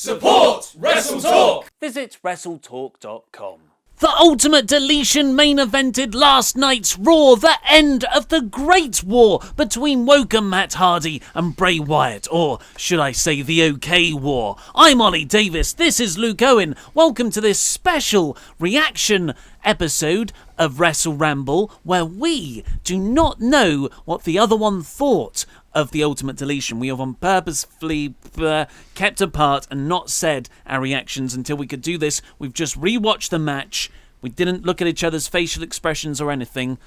Support WrestleTalk! Visit WrestleTalk.com. The Ultimate Deletion main evented last night's Raw, the end of the Great War between Woken Matt Hardy and Bray Wyatt, or should I say the OK War. I'm Ollie Davis, this is Luke Owen. Welcome to this special reaction episode of WrestleRamble, where we do not know what the other one thought of the Ultimate Deletion. We have purposefully kept apart and not said our reactions until we could do this. We've just rewatched the match. We didn't look at each other's facial expressions or anything.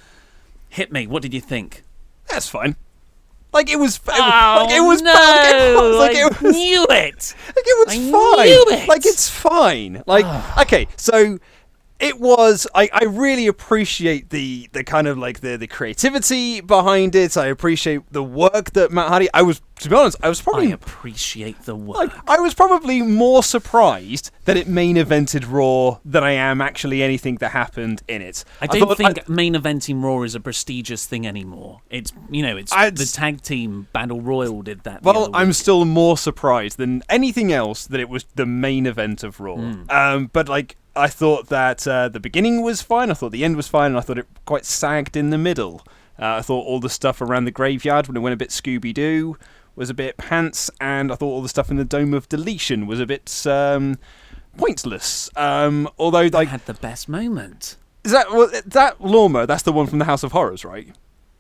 Hit me. What did you think? That's fine. Like it was. No, I knew it. Like it was fine. Knew it. Like it's fine. Like okay, so. It was. I really appreciate the kind of like the creativity behind it. I appreciate the work that Matt Hardy. To be honest, I was probably. I appreciate the work. Like, I was probably more surprised that it main evented Raw than I am actually anything that happened in it. I don't think main eventing Raw is a prestigious thing anymore. It's the tag team Battle Royal did that. Well, I'm still more surprised than anything else that it was the main event of Raw. But like. I thought that the beginning was fine, I thought the end was fine, and I thought it quite sagged in the middle. I thought all the stuff around the graveyard, when it went a bit Scooby-Doo, was a bit pants, and I thought all the stuff in the Dome of Deletion was a bit pointless. Although, like... had the best moment. Is that lawnmower, that's the one from the House of Horrors, right?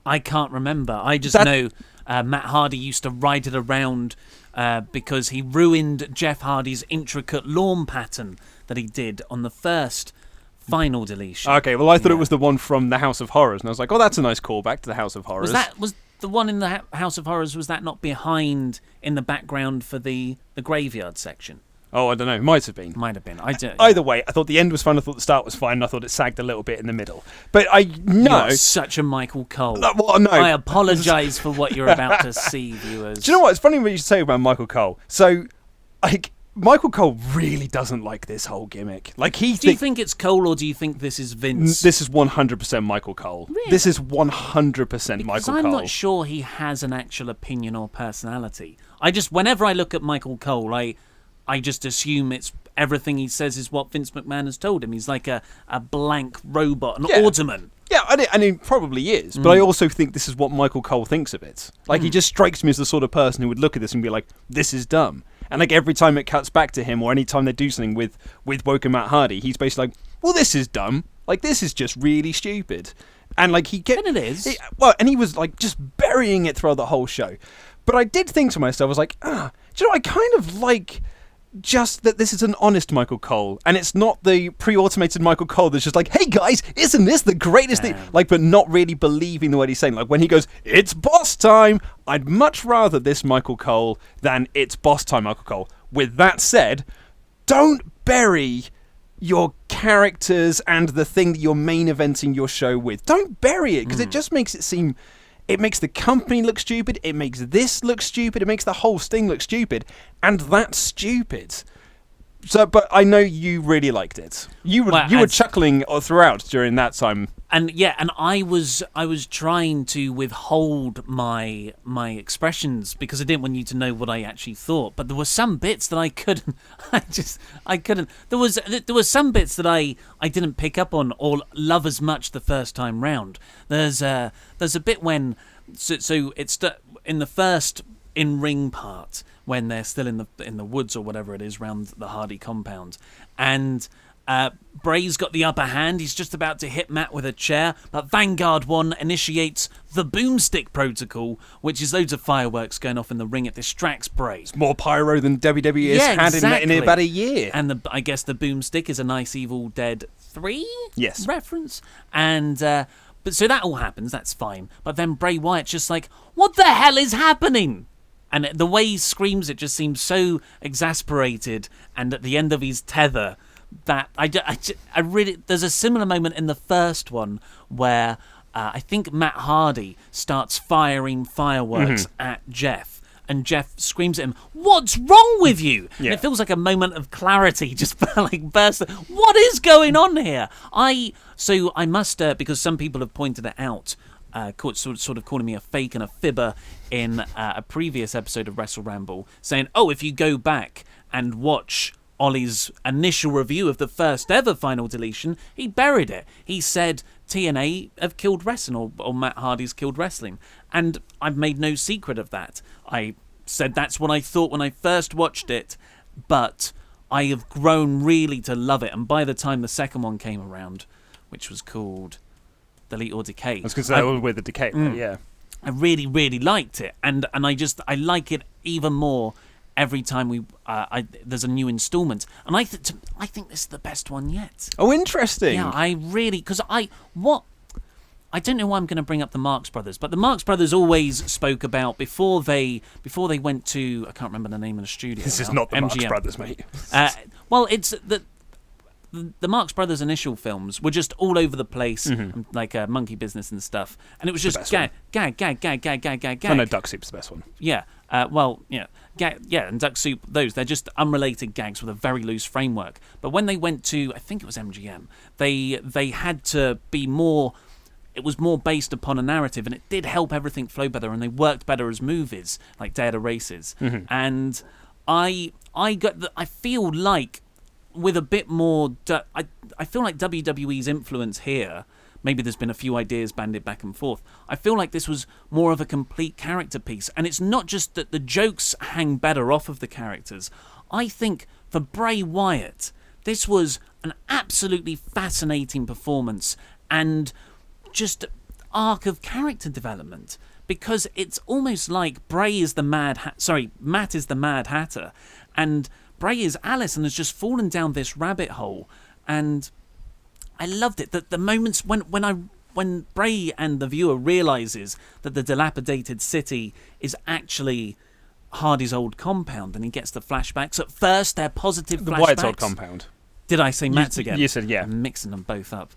I can't remember. I just know Matt Hardy used to ride it around because he ruined Jeff Hardy's intricate lawn pattern that he did on the first final deletion. Okay, well I thought it was the one from the House of Horrors, and I was like, oh, that's a nice callback to the House of Horrors. Was the one in the House of Horrors, was that not behind in the background for the graveyard section? Oh, I don't know. Might have been. Either way, I thought the end was fine. I thought the start was fine. And I thought it sagged a little bit in the middle. But I know... You're such a Michael Cole. Well, no. I apologise for what you're about to see, viewers. Do you know what? It's funny what you say about Michael Cole. So, like, Michael Cole really doesn't like this whole gimmick. Like, do you think it's Cole, or do you think this is Vince? This is 100% Michael Cole. Really? This is 100% Michael Cole. I'm not sure he has an actual opinion or personality. Whenever I look at Michael Cole, I just assume it's everything he says is what Vince McMahon has told him. He's like a blank robot, an automan. Yeah, and he probably is. But I also think this is what Michael Cole thinks of it. Like, he just strikes me as the sort of person who would look at this and be like, this is dumb. And like every time it cuts back to him, or any time they do something with Woken Matt Hardy, he's basically like, well, this is dumb. Like, this is just really stupid. And like and it is. And he was like just burying it throughout the whole show. But I did think to myself, I was like, do you know, I kind of like... just that this is an honest Michael Cole, and it's not the pre-automated Michael Cole that's just like, hey guys, isn't this the greatest thing? Like, but not really believing the word he's saying. Like, when he goes, it's boss time, I'd much rather this Michael Cole than it's boss time Michael Cole. With that said, don't bury your characters and the thing that you're main eventing your show with. Don't bury it, because it just makes it seem... It makes the company look stupid, it makes this look stupid, it makes the whole thing look stupid, and that's stupid. So, but I know you really liked it. You were chuckling throughout during that time. And I was trying to withhold my expressions because I didn't want you to know what I actually thought. But there were some bits that I couldn't. I couldn't. There was some bits that I didn't pick up on or love as much the first time round. There's a bit when so it's in the first in-ring part when they're still in the woods or whatever it is around the Hardy compound, and Bray's got the upper hand. He's just about to hit Matt with a chair, but Vanguard 1 initiates the boomstick protocol, which is loads of fireworks going off in the ring. It distracts Bray. It's more pyro than WWE has had in about a year. And I guess the boomstick is a nice Evil Dead 3 reference. And but so that all happens. That's fine. But then Bray Wyatt's just like, what the hell is happening? And the way he screams, it just seems so exasperated. And at the end of his tether, that I really... There's a similar moment in the first one where I think Matt Hardy starts firing fireworks at Jeff. And Jeff screams at him, what's wrong with you? Yeah. And it feels like a moment of clarity just like burst. What is going on here? So I must, because some people have pointed it out, sort of calling me a fake and a fibber in a previous episode of WrestleRamble, saying, oh, if you go back and watch Ollie's initial review of the first ever Final Deletion, he buried it. He said TNA have killed wrestling, or Matt Hardy's killed wrestling. And I've made no secret of that. I said that's what I thought when I first watched it, but I have grown really to love it. And by the time the second one came around, which was called Delete or Decay. I was going to say, with the Decay, yeah. I really, really liked it. And I like it even more every time there's a new installment. And I think this is the best one yet. Oh, interesting. Yeah, I really... Because I don't know why I'm going to bring up the Marx Brothers, but the Marx Brothers always spoke about before they went to... I can't remember the name of the studio. This is not the MGM. Marx Brothers, mate. Well, it's the Marx Brothers initial films were just all over the place, like Monkey Business and stuff, and it was just gag. Oh, no, Duck Soup's the best one. Yeah, and Duck Soup, they're just unrelated gags with a very loose framework. But when they went to, I think it was MGM, they had to be more... It was more based upon a narrative, and it did help everything flow better, and they worked better as movies, like Day of the Races. And I feel like with a bit more... I feel like WWE's influence here, maybe there's been a few ideas banded back and forth, I feel like this was more of a complete character piece. And it's not just that the jokes hang better off of the characters. I think for Bray Wyatt, this was an absolutely fascinating performance and just arc of character development, because it's almost like Matt is the Mad Hatter, and Bray is Alice and has just fallen down this rabbit hole. And I loved it. That the moments when Bray and the viewer realizes that the dilapidated city is actually Hardy's old compound, and he gets the flashbacks. At first, they're positive flashbacks. The Wyatt's old compound. Did I say Matt's again? You said, yeah. I'm mixing them both up.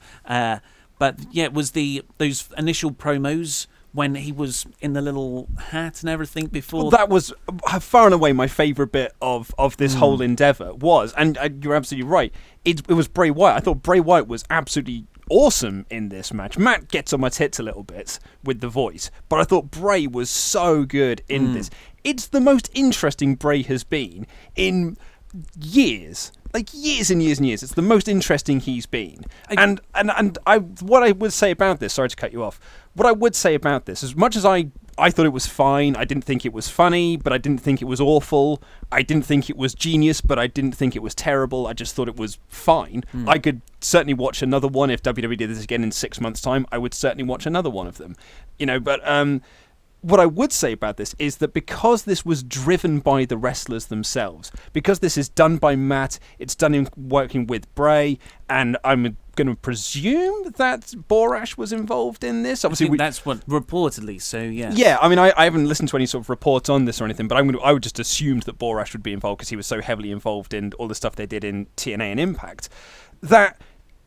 But yeah, it was those initial promos when he was in the little hat and everything before. Well, that was far and away my favourite bit of this whole endeavour was, and you're absolutely right, it was Bray Wyatt. I thought Bray Wyatt was absolutely awesome in this match. Matt gets on my tits a little bit with the voice, but I thought Bray was so good in this. It's the most interesting Bray has been in years. Like years and years and years. It's the most interesting he's been. And what I would say about this, sorry to cut you off, what I would say about this, as much as I thought it was fine, I didn't think it was funny, but I didn't think it was awful, I didn't think it was genius, but I didn't think it was terrible, I just thought it was fine. I could certainly watch another one. If WWE did this again in 6 months' time, I would certainly watch another one of them. But what I would say about this is that because this was driven by the wrestlers themselves, because this is done by Matt, it's done in working with Bray, and I'm going to presume that Borash was involved in this. Obviously, that's what reportedly. So yeah. Yeah, I mean, I haven't listened to any sort of reports on this or anything, but I would just assumed that Borash would be involved because he was so heavily involved in all the stuff they did in TNA and Impact. That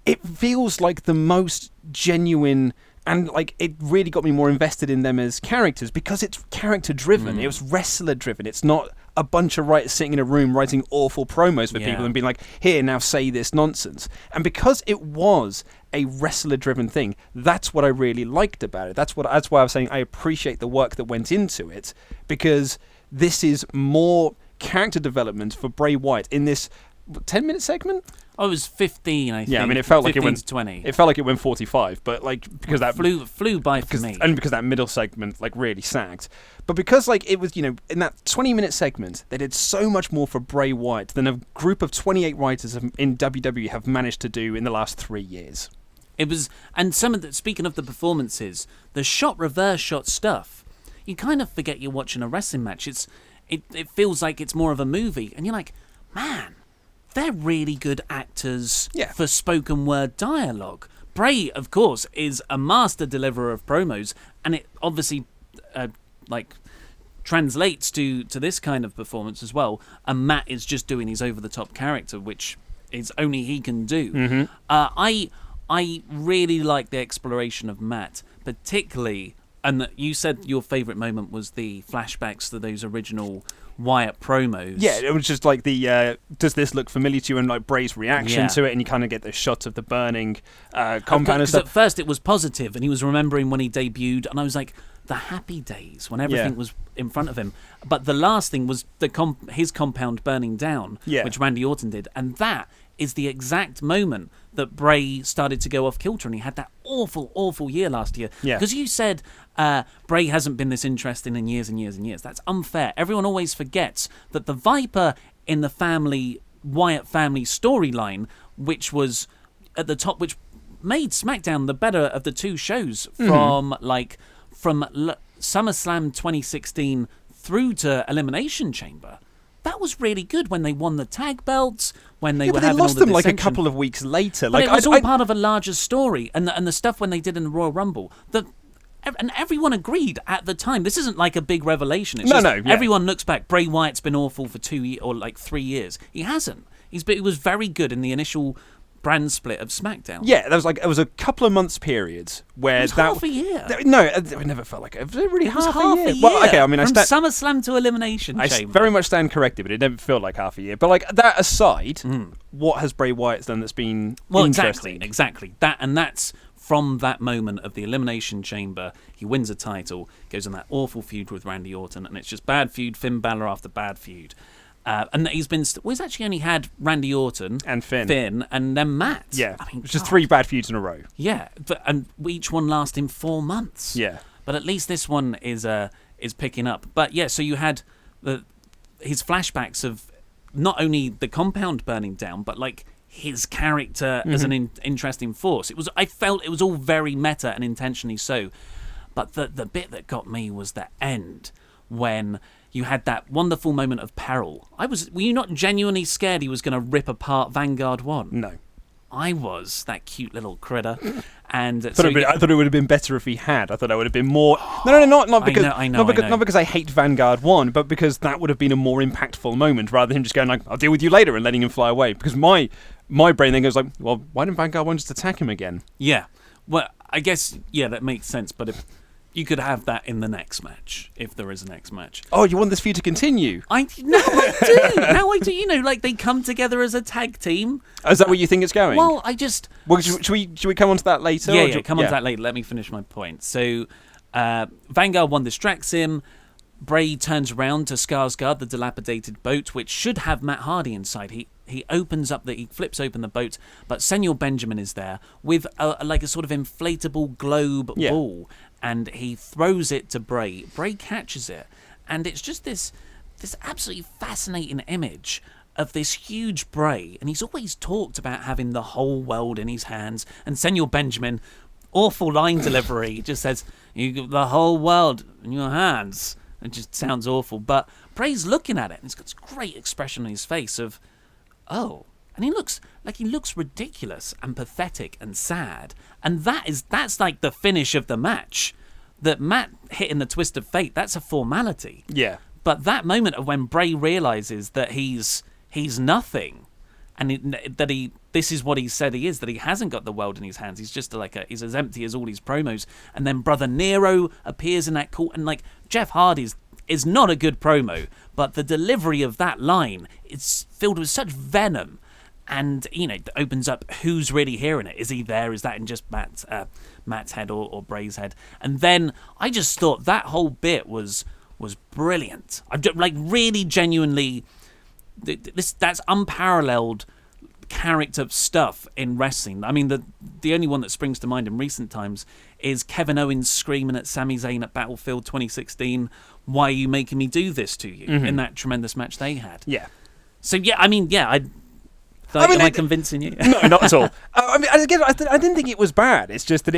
it feels like the most genuine. And like it really got me more invested in them as characters because it's character driven. It was wrestler driven. It's not a bunch of writers sitting in a room writing awful promos for people and being like, "Here, now say this nonsense." And because it was a wrestler driven thing, that's what I really liked about it. That's why I was saying I appreciate the work that went into it, because this is more character development for Bray Wyatt in this 10-minute segment. Oh, it was 15, I think. Yeah, I mean, it felt like it went 20. It felt like it went 45, but like because that flew by for me, and because that middle segment like really sagged. But because like it was, in that 20-minute segment, they did so much more for Bray Wyatt than a group of 28 writers in WWE have managed to do in the last 3 years. It was, and speaking of the performances, the reverse shot stuff, you kind of forget you're watching a wrestling match. It feels like it's more of a movie, and you're like, man, they're really good actors for spoken word dialogue. Bray, of course, is a master deliverer of promos, and it obviously translates to this kind of performance as well. And Matt is just doing his over-the-top character, which is only he can do. I really like the exploration of Matt, particularly, and you said your favourite moment was the flashbacks to those original Wyatt promos. Yeah, it was just like the does this look familiar to you, and like Bray's reaction to it, and you kind of get the shot of the burning compound and stuff. At first it was positive, and he was remembering when he debuted, and I was like, the happy days when everything was in front of him. But the last thing was his compound burning down, which Randy Orton did. And that is the exact moment that Bray started to go off kilter, and he had that awful, awful year last year. Yeah. Because you said Bray hasn't been this interesting in years and years and years. That's unfair. Everyone always forgets that the Viper in the Wyatt family storyline, which was at the top, which made SmackDown the better of the two shows from SummerSlam 2016 through to Elimination Chamber. That was really good when they won the tag belts, when they were having all the lost them dissension. like a couple of weeks later. But it was all part of a larger story, and the stuff when they did in the Royal Rumble. And everyone agreed at the time. This isn't like a big revelation. It's everyone looks back. Bray Wyatt's been awful for 2 years or like 3 years. He hasn't. He was very good in the initial brand split of SmackDown. Yeah, it was a couple of months periods where it was half a year. No, it never felt like it. Was it really It was half half a year? Well, okay, I mean, from SummerSlam to Elimination I Chamber. very much stand corrected, but it never felt like half a year. But like that aside, what has Bray Wyatt done that's been interesting? Exactly. That's from that moment of the Elimination Chamber. He wins a title, goes on that awful feud with Randy Orton, and it's just bad feud, Finn Balor after bad feud. And he's actually only had Randy Orton and Finn, and then Matt. Yeah, I mean, which is 3 bad feuds in a row. Yeah, and each one lasting 4 months. Yeah, but at least this one is picking up. But yeah, so you had his flashbacks of not only the compound burning down, but like his character as an interesting force. I felt it was all very meta and intentionally so. But the bit that got me was the end when you had that wonderful moment of peril. Were you not genuinely scared he was going to rip apart Vanguard 1? No. I was, that cute little critter. And I thought it would have been better if he had. I thought that would have been more... No, not because... Not because I hate Vanguard 1, but because that would have been a more impactful moment rather than him just going like, I'll deal with you later and letting him fly away. Because my brain then goes like, well, why didn't Vanguard 1 just attack him again? Yeah. Well, I guess, that makes sense, but if... You could have that in the next match, if there is a next match. Oh, you want this feud to continue? I do. You know, like they come together as a tag team. Oh, is that where you think it's going? Well, should we come on to that later? Yeah, come on to that later. Let me finish my point. So, Vanguard 1 distracts him. Bray turns around to Skarsgård, the dilapidated boat, which should have Matt Hardy inside. He flips open the boat, but Senor Benjamin is there with a sort of inflatable globe ball. And he throws it to Bray. Bray catches it, and it's just this absolutely fascinating image of this huge Bray. And he's always talked about having the whole world in his hands. And Senor Benjamin, awful line delivery, just says, "You got the whole world in your hands." It just sounds awful, but Bray's looking at it, and he's got this great expression on his face of, "Oh." And he looks ridiculous and pathetic and sad. And that's like the finish of the match. That Matt hitting the twist of fate, that's a formality. Yeah. But that moment of when Bray realizes that he's nothing, and this is what he said he is, that he hasn't got the world in his hands. He's just he's as empty as all his promos. And then Brother Nero appears in that court, and like Jeff Hardy's is not a good promo, but the delivery of that line is filled with such venom. And, it opens up who's really hearing it. Is he there? Is that in just Matt's head or Bray's head? And then I just thought that whole bit was brilliant. I've like really genuinely, that's unparalleled character stuff in wrestling. I mean, the only one that springs to mind in recent times is Kevin Owens screaming at Sami Zayn at Battlefield 2016, "Why are you making me do this to you?" in that tremendous match they had. Yeah. So, am I convincing you? No, not at all. I didn't think it was bad. It's just that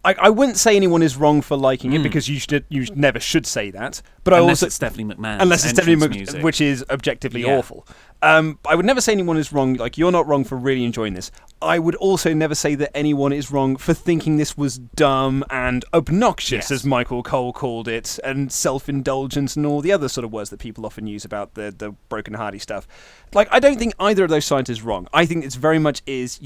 I wouldn't say anyone is wrong for liking it because you never should say that. But unless it's Stephanie McMahon. Unless it's Stephanie McMahon, which is objectively awful. I would never say anyone is wrong. Like, you're not wrong for really enjoying this. I would also never say that anyone is wrong for thinking this was dumb and obnoxious, as Michael Cole called it, and self-indulgent and all the other sort of words that people often use about the Broken Hardy stuff. Like, I don't think either of those sides is wrong. I think it's very much it's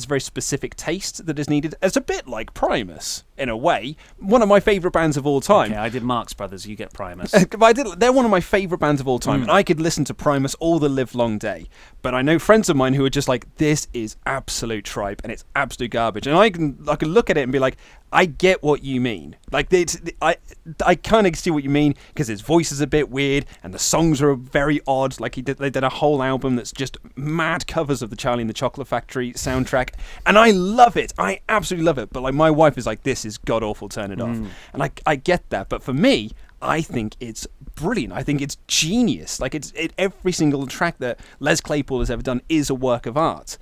very specific taste that is needed. It's a bit like Primus, in a way. One of my favourite bands of all time. Okay, I did Marx Brothers, you get Primus. They're one of my favourite bands of all time. And I could listen to Primus all the live-long day. But I know friends of mine who are just like, this is absolute tripe and it's absolute garbage. And I can look at it and be like, I get what you mean. Like, I kind of see what you mean, because his voice is a bit weird and the songs are very odd. Like, they did a whole album that's just mad covers of the Charlie and the Chocolate Factory soundtrack, and I love it. I absolutely love it. But like, my wife is like, this is god awful, turn it off. And I get that. But for me, I think it's brilliant. I think it's genius. Like, every single track that Les Claypool has ever done is a work of art.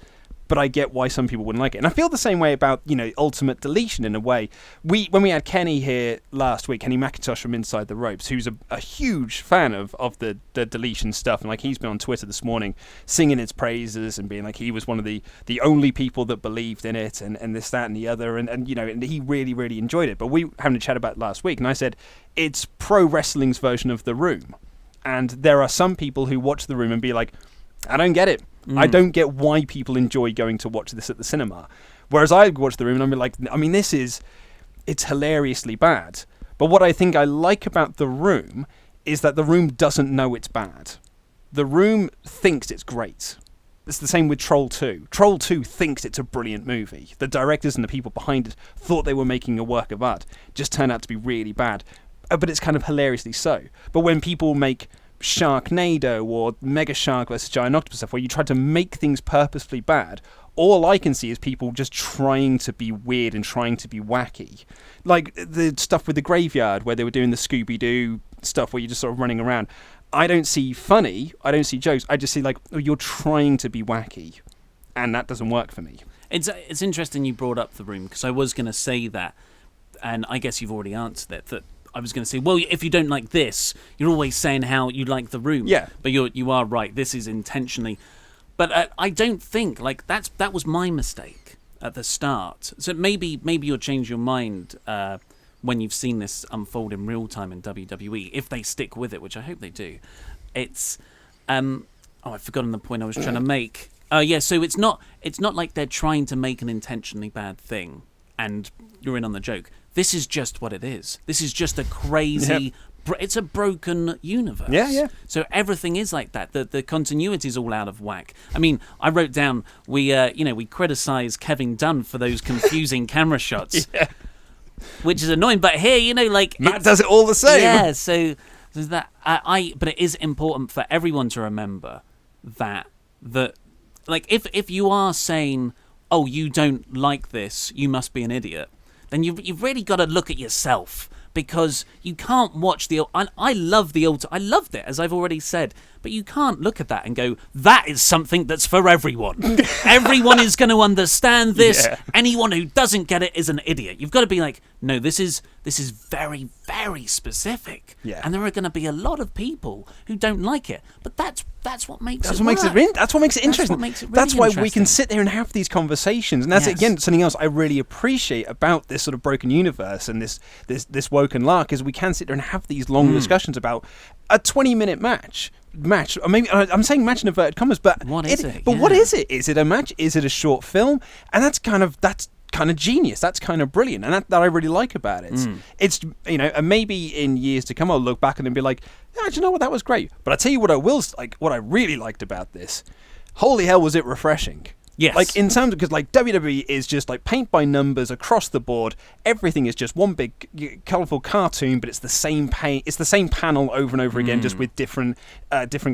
But I get why some people wouldn't like it. And I feel the same way about, Ultimate Deletion in a way. When we had Kenny here last week, Kenny McIntosh from Inside the Ropes, who's a huge fan of the Deletion stuff. And like, he's been on Twitter this morning singing its praises and being like, he was one of the only people that believed in it and this, that and the other. And he really, really enjoyed it. But we having a chat about it last week, and I said, it's pro wrestling's version of The Room. And there are some people who watch The Room and be like, I don't get it. I don't get why people enjoy going to watch this at the cinema. Whereas I watch The Room and I'm like, I mean, it's hilariously bad. But what I think I like about The Room is that The Room doesn't know it's bad. The Room thinks it's great. It's the same with Troll 2. Troll 2 thinks it's a brilliant movie. The directors and the people behind it thought they were making a work of art. Just turned out to be really bad. But it's kind of hilariously so. But when people make Sharknado or Mega Shark vs. Giant Octopus stuff, where you try to make things purposefully bad, all I can see is people just trying to be weird and trying to be wacky. Like the stuff with the graveyard where they were doing the Scooby-Doo stuff where you're just sort of running around. I don't see funny, I don't see jokes, I just see like, oh, you're trying to be wacky, and that doesn't work for me. It's interesting you brought up The Room, because I was going to say that, and I guess you've already answered it, that I was going to say, well, if you don't like this, you're always saying how you like The Room. Yeah. But you are right. This is intentionally. But I don't think, like, that was my mistake at the start. So maybe you'll change your mind when you've seen this unfold in real time in WWE, if they stick with it, which I hope they do. It's I've forgotten the point I was trying to make. Yeah, so it's not like they're trying to make an intentionally bad thing and you're in on the joke. This is just what it is. This is just a crazy... Yep. It's a broken universe. Yeah. So everything is like that. The continuity is all out of whack. I mean, I wrote down, we criticise Kevin Dunn for those confusing camera shots, which is annoying. But here, Matt does it all the same. Yeah, so that... But it is important for everyone to remember that like, if you are saying, oh, you don't like this, you must be an idiot, then you've really got to look at yourself, because you can't watch I loved it, as I've already said, but you can't look at that and go, that is something that's for everyone. Everyone is going to understand this. Yeah. Anyone who doesn't get it is an idiot. You've got to be like, no, this is very, very specific. Yeah. And there are going to be a lot of people who don't like it, but that's what makes it interesting. That's what makes it really that's why we can sit there and have these conversations. And that's again something else I really appreciate about this sort of broken universe and this woken lark, is we can sit there and have these long discussions about a 20-minute match. Or maybe I'm saying match in inverted commas, but what is it? But what is it? Is it a match? Is it a short film? And that's kind of genius. That's kind of brilliant, and that I really like about it. It's and maybe in years to come I'll look back and be like, yeah, do you know what, that was great. But I tell you what, what I really liked about this. Holy hell, was it refreshing! Yes. Like, in terms of, because like WWE is just like paint by numbers across the board. Everything is just one big colourful cartoon, but it's the same paint. It's the same panel over and over again, just with different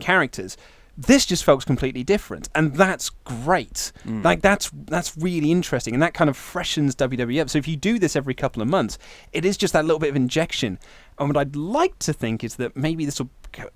characters. This just felt completely different, and that's great. Like, that's really interesting, and that kind of freshens WWE up. So if you do this every couple of months, it is just that little bit of injection. And what I'd like to think is that maybe this will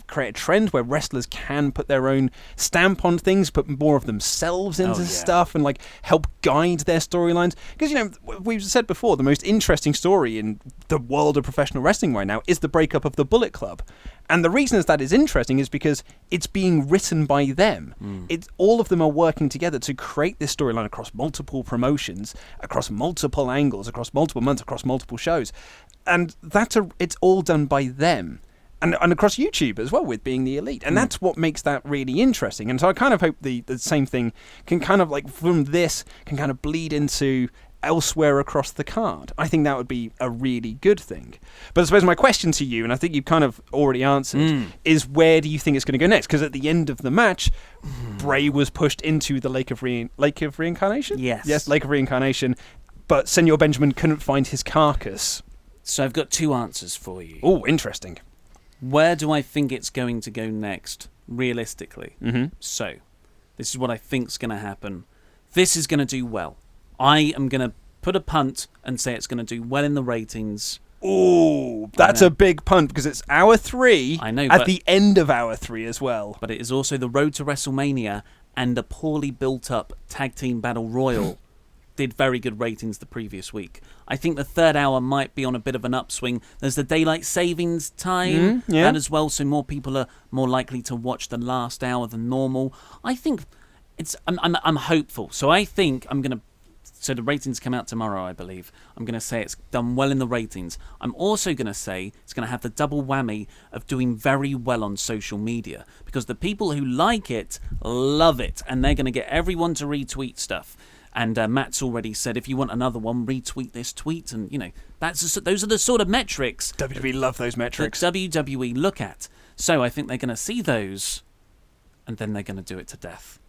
create a trend where wrestlers can put their own stamp on things, put more of themselves into stuff, and like help guide their storylines. Because we've said before, the most interesting story in the world of professional wrestling right now is the breakup of the Bullet Club. And the reason that is interesting is because it's being written by them. It's all of them are working together to create this storyline across multiple promotions, across multiple angles, across multiple months, across multiple shows. And it's all done by them. And across YouTube as well, with Being the Elite. And that's what makes that really interesting. And so I kind of hope the same thing can kind of, like, from this, can kind of bleed into elsewhere across the card. I think that would be a really good thing. But I suppose my question to you, and I think you've kind of already answered, is where do you think it's going to go next? Because at the end of the match, Bray was pushed into the Lake of Reincarnation? Yes, Lake of Reincarnation, but Senor Benjamin couldn't find his carcass. So I've got two answers for you. Oh, interesting. Where do I think it's going to go next, realistically? So, this is what I think's going to happen. This is going to do well. I am going to put a punt and say it's going to do well in the ratings. Ooh, that's a big punt because it's hour 3. I know, at the end of hour 3 as well. But it is also the road to WrestleMania, and a poorly built-up tag team battle royal did very good ratings the previous week. I think the third hour might be on a bit of an upswing. There's the daylight savings time that as well, so more people are more likely to watch the last hour than normal. I think I'm hopeful. So I think I'm going to. So the ratings come out tomorrow, I believe. I'm going to say it's done well in the ratings. I'm also going to say it's going to have the double whammy of doing very well on social media, because the people who like it love it, and they're going to get everyone to retweet stuff. And Matt's already said, if you want another one, retweet this tweet. And, those are the sort of metrics WWE love those metrics. that WWE look at. So I think they're going to see those, and then they're going to do it to death.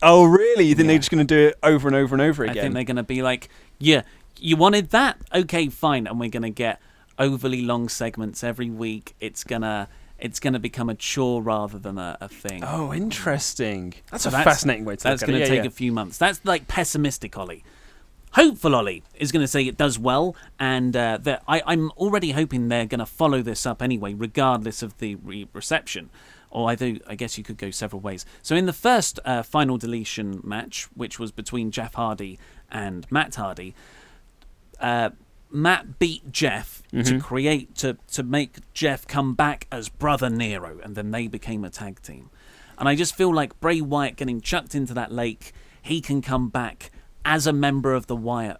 Oh, really? You think they're just going to do it over and over and over again? I think they're going to be like, yeah, you wanted that? Okay, fine. And we're going to get overly long segments every week. It's going to become a chore rather than a thing. Oh, interesting. That's a fascinating way to look at it. That's going to take a few months. That's like pessimistic Ollie. Hopeful Ollie is going to say it does well, and I'm already hoping they're going to follow this up anyway, regardless of the reception. Or I guess you could go several ways. So in the first final deletion match, which was between Jeff Hardy and Matt Hardy, Matt beat Jeff to make Jeff come back as Brother Nero, and then they became a tag team. And I just feel like Bray Wyatt getting chucked into that lake, he can come back as a member of the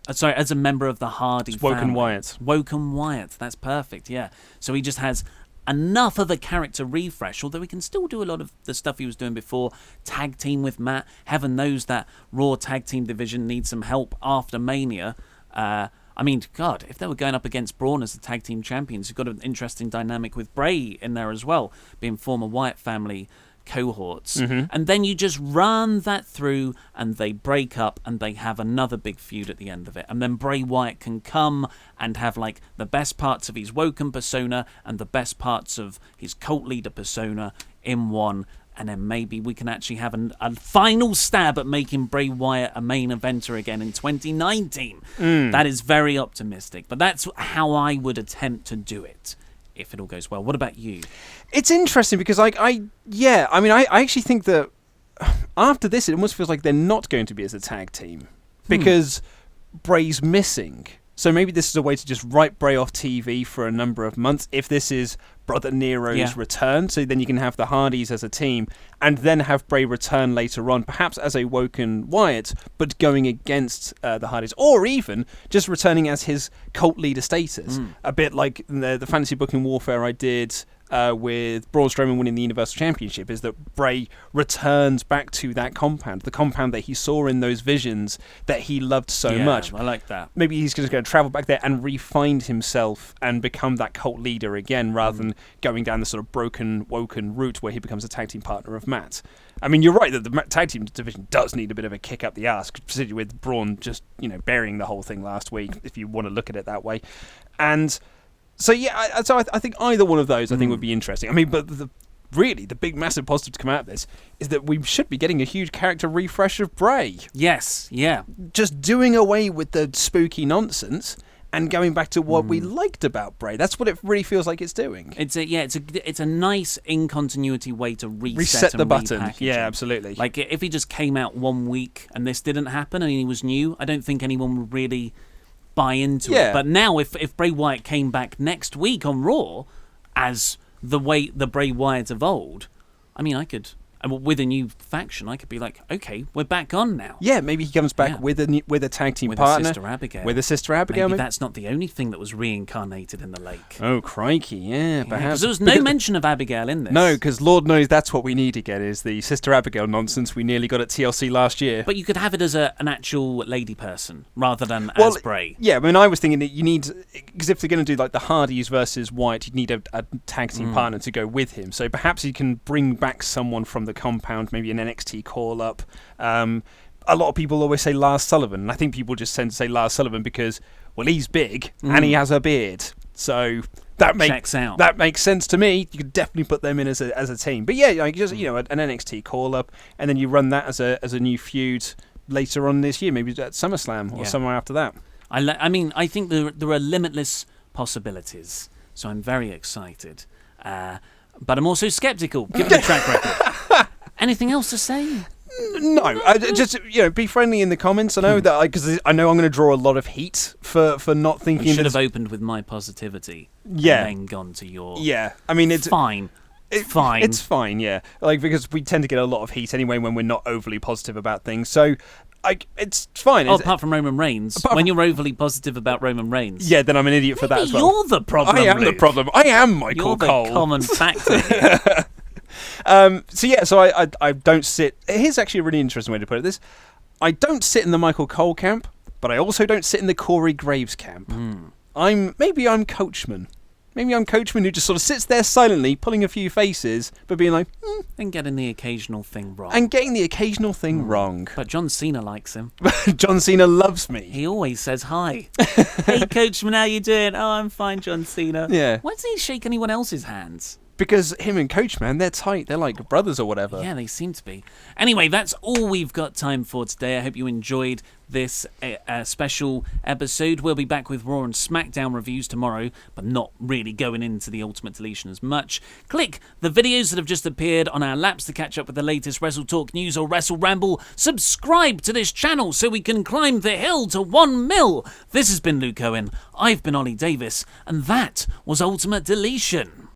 as a member of the Hardy family. Woken Wyatt. Woken Wyatt. That's perfect. Yeah. So he just has enough of a character refresh, although he can still do a lot of the stuff he was doing before. Tag team with Matt. Heaven knows that Raw tag team division needs some help after Mania. I mean, God, if they were going up against Braun as the tag team champions, you've got an interesting dynamic with Bray in there as well, being former Wyatt family cohorts. And then you just run that through and they break up and they have another big feud at the end of it. And then Bray Wyatt can come and have like the best parts of his Woken persona and the best parts of his cult leader persona in one. And then maybe we can actually have a final stab at making Bray Wyatt a main eventer again in 2019. That is very optimistic, but that's how I would attempt to do it if it all goes well. What about you? It's interesting because I actually think that after this, it almost feels like they're not going to be as a tag team because Bray's missing. So maybe this is a way to just write Bray off TV for a number of months if this is Brother Nero's return. So then you can have the Hardys as a team and then have Bray return later on, perhaps as a Woken Wyatt, but going against the Hardys, or even just returning as his cult leader status. A bit like the fantasy booking warfare I did with Braun Strowman winning the Universal Championship, is that Bray returns back to that compound, the compound that he saw in those visions that he loved so much. I like that. Maybe he's just going to travel back there and re-find himself and become that cult leader again, rather than going down the sort of broken Woken route where he becomes a tag team partner of Matt. I mean, you're right that the tag team division does need a bit of a kick up the arse, particularly with Braun just, burying the whole thing last week, if you want to look at it that way. And so, I think either one of those would be interesting. I mean, but the big, massive positive to come out of this is that we should be getting a huge character refresh of Bray. Yes, yeah. Just doing away with the spooky nonsense and going back to what we liked about Bray. That's what it really feels like it's doing. It's a nice in continuity way to reset the button. Repackage Yeah, him. absolutely. Like if he just came out one week and this didn't happen and he was new, I don't think anyone would really buy into it. But now if Bray Wyatt came back next week on Raw as the Bray Wyatt of old, I mean, I could And with a new faction, I could be like, okay, we're back on now. Yeah, maybe he comes back with a tag team with partner. With a Sister Abigail. With a Sister Abigail. Maybe that's not the only thing that was reincarnated in the lake. Oh, crikey, yeah, perhaps. Because there was no mention of Abigail in this. No, because Lord knows that's what we need again, is the Sister Abigail nonsense we nearly got at TLC last year. But you could have it as an actual lady person, rather than as Bray. Yeah, I mean, I was thinking that you need... Because if they're going to do like the Hardys versus Wyatt, you need a tag team partner to go with him. So perhaps he can bring back someone from the compound, maybe an NXT call-up. A lot of people always say Lars Sullivan, and I think people just tend to say Lars Sullivan because, well, he's big and he has a beard. So that makes sense to me. You could definitely put them in as a team. But yeah, like just an NXT call-up, and then you run that as a new feud later on this year, maybe at SummerSlam or somewhere after that. I mean, I think there are limitless possibilities, so I'm very excited. But I'm also skeptical, given the track record. Anything else to say? No, just be friendly in the comments. I know that because I know I'm going to draw a lot of heat for not thinking. You should have opened with my positivity. Yeah, and then gone to your. Yeah, I mean it's fine. It's fine. It's fine. Yeah, like because we tend to get a lot of heat anyway when we're not overly positive about things. So. It's fine. Apart from Roman Reigns. When you're overly positive about Roman Reigns. Yeah, then I'm an idiot for that as well. You're the problem, I am Luke. the problem. I am Michael Cole. You're the common factor here. So I don't sit... Here's actually a really interesting way to put it. I don't sit in the Michael Cole camp, but I also don't sit in the Corey Graves camp. Maybe I'm Coachman. Maybe I'm Coachman who just sort of sits there silently, pulling a few faces, but being like... And getting the occasional thing wrong. But John Cena likes him. John Cena loves me. He always says hi. Hey, Coachman, how you doing? Oh, I'm fine, John Cena. Yeah. Why doesn't he shake anyone else's hands? Because him and Coachman, they're tight. They're like brothers or whatever. Yeah, they seem to be. Anyway, that's all we've got time for today. I hope you enjoyed this special episode. We'll be back with Raw and SmackDown reviews tomorrow, but not really going into the Ultimate Deletion as much. Click the videos that have just appeared on our laps to catch up with the latest WrestleTalk news or WrestleRamble. Subscribe to this channel so we can climb the hill to 1 mil. This has been Luke Owen. I've been Ollie Davis, and that was Ultimate Deletion.